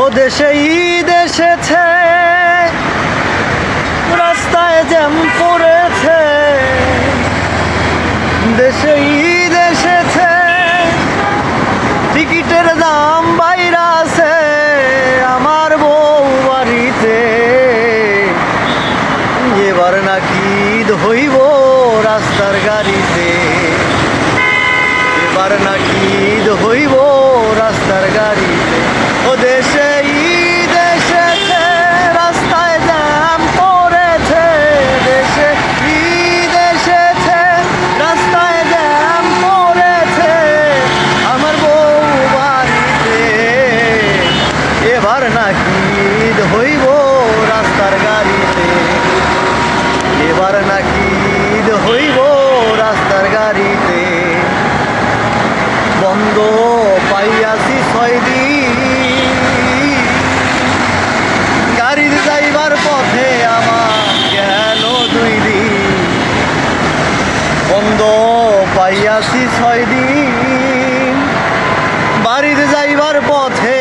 ও দেশে ঈদ এসেছে, রাস্তায় জ্যাম পড়েছে। দেশে ঈদ এসেছে, টিকিটের দাম বাইরা আছে আমার বউ বাড়িতে। এবার নাকি ঈদ হইব রাস্তার গাড়িতে, এবার নাকি ঈদ হইব রাস্তার গাড়িতে। ও দেশে ঈদ এসেছে, রাস্তায় জ্যাম পড়েছে। দেশে ঈদ এসেছে, রাস্তায় জ্যাম পড়েছে আমার বউ বাড়িতে। এবার নাকি ঈদ হইব রাস্তার গাড়িতে, এবার নাকি ঈদ হইব রাস্তার গাড়িতে। বন্ধ পাইয়াছি 6 দিন, গাড়ির যাইবার পথে আমার গেল 2 দিন। বন্ধ পাইয়াছি 6 দিন, বাড়ির যাইবার পথে